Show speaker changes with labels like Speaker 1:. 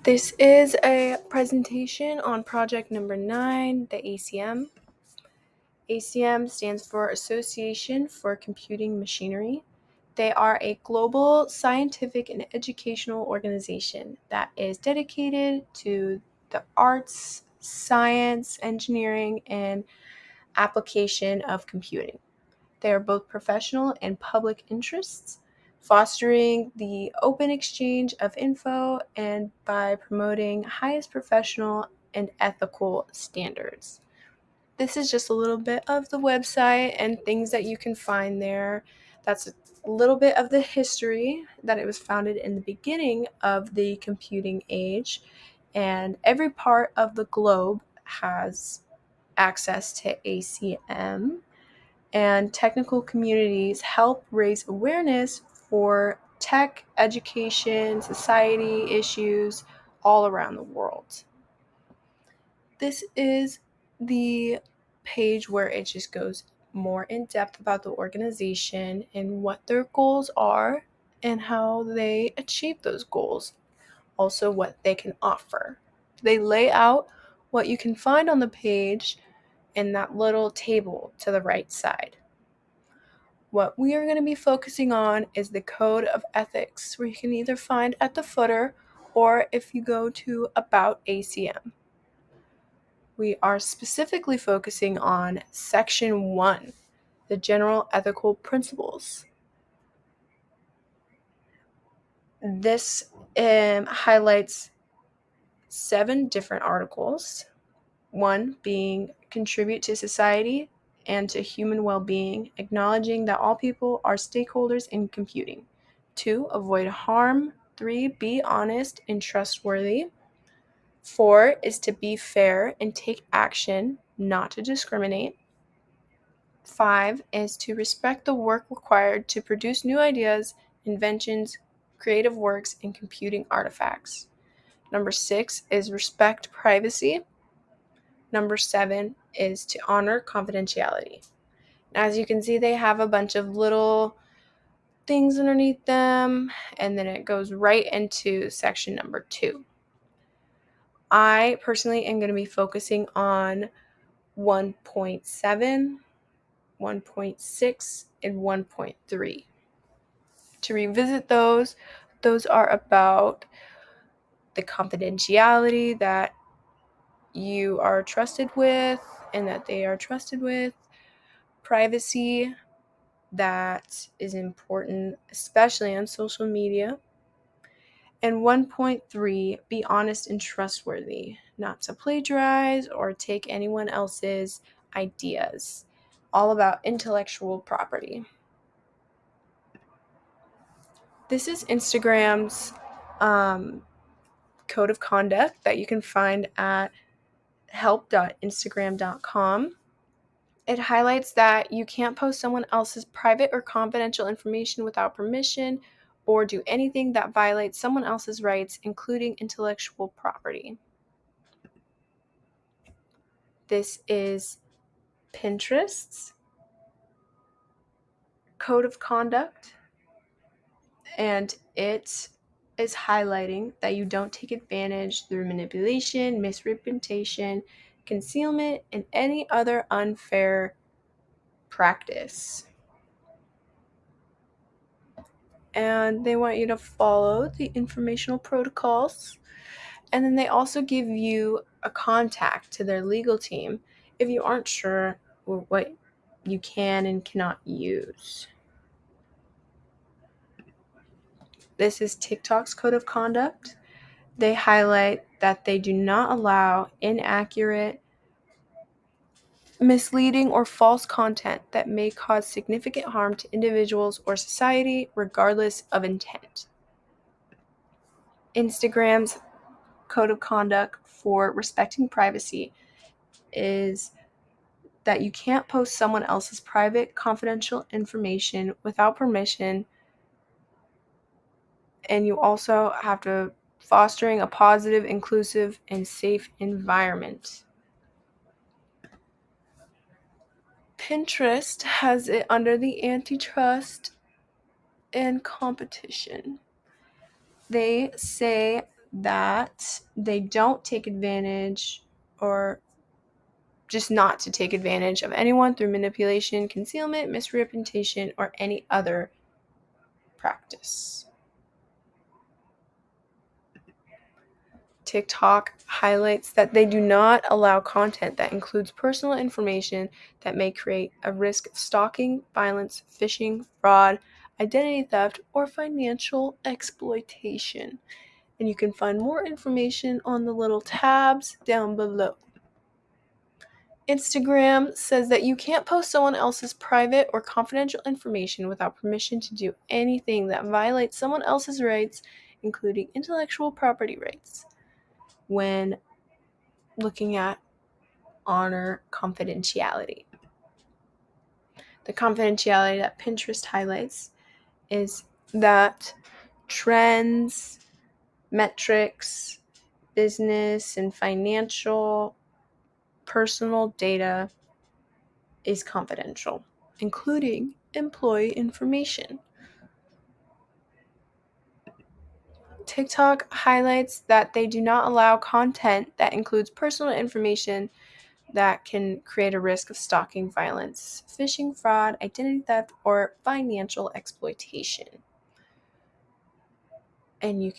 Speaker 1: This is a presentation on project number 9, the ACM. ACM stands for Association for Computing Machinery. They are a global scientific and educational organization that is dedicated to the arts, science, engineering, and application of computing. They are both professional and public interests, fostering the open exchange of info and by promoting highest professional and ethical standards. This is just a little bit of the website and things that you can find there. That's a little bit of the history that it was founded in the beginning of the computing age, and every part of the globe has access to ACM, and technical communities help raise awareness for tech, education, society issues all around the world. This is the page where it just goes more in depth about the organization and what their goals are and how they achieve those goals. Also, what they can offer. They lay out what you can find on the page in that little table to the right side. What we are going to be focusing on is the Code of Ethics, where you can either find at the footer or if you go to About ACM. We are specifically focusing on Section 1, the General Ethical Principles. This highlights 7 different articles, 1 being contribute to society and to human well-being, acknowledging that all people are stakeholders in computing. 2, avoid harm. 3, be honest and trustworthy. 4 is to be fair and take action, not to discriminate. 5 is to respect the work required to produce new ideas, inventions, creative works, and computing artifacts. Number 6 is respect privacy. Number 7 is to honor confidentiality. As you can see, they have a bunch of little things underneath them, and then it goes right into section number 2. I personally am going to be focusing on 1.7, 1.6, and 1.3. To revisit those are about the confidentiality that you are trusted with and that they are trusted with, privacy that is important, especially on social media, and 1.3, be honest and trustworthy, not to plagiarize or take anyone else's ideas, all about intellectual property. This is Instagram's code of conduct that you can find at help.instagram.com. It highlights that you can't post someone else's private or confidential information without permission or do anything that violates someone else's rights, including intellectual property. This is Pinterest's code of conduct, and it is highlighting that you don't take advantage through manipulation, misrepresentation, concealment, and any other unfair practice. And they want you to follow the informational protocols. And then they also give you a contact to their legal team if you aren't sure what you can and cannot use. This is TikTok's code of conduct. They highlight that they do not allow inaccurate, misleading, or false content that may cause significant harm to individuals or society, regardless of intent. Instagram's code of conduct for respecting privacy is that you can't post someone else's private, confidential information without permission, and you also have to fostering a positive, inclusive, and safe environment. Pinterest has it under the antitrust and competition. They say that they don't take advantage, or just not to take advantage of anyone through manipulation, concealment, misrepresentation, or any other practice. TikTok highlights that they do not allow content that includes personal information that may create a risk of stalking, violence, phishing, fraud, identity theft, or financial exploitation. And you can find more information on the little tabs down below. Instagram says that you can't post someone else's private or confidential information without permission to do anything that violates someone else's rights, including intellectual property rights, when looking at honor confidentiality. The confidentiality that Pinterest highlights is that trends, metrics, business, and financial personal data is confidential, including employee information. TikTok highlights that they do not allow content that includes personal information that can create a risk of stalking, violence, phishing, fraud, identity theft, or financial exploitation. And you can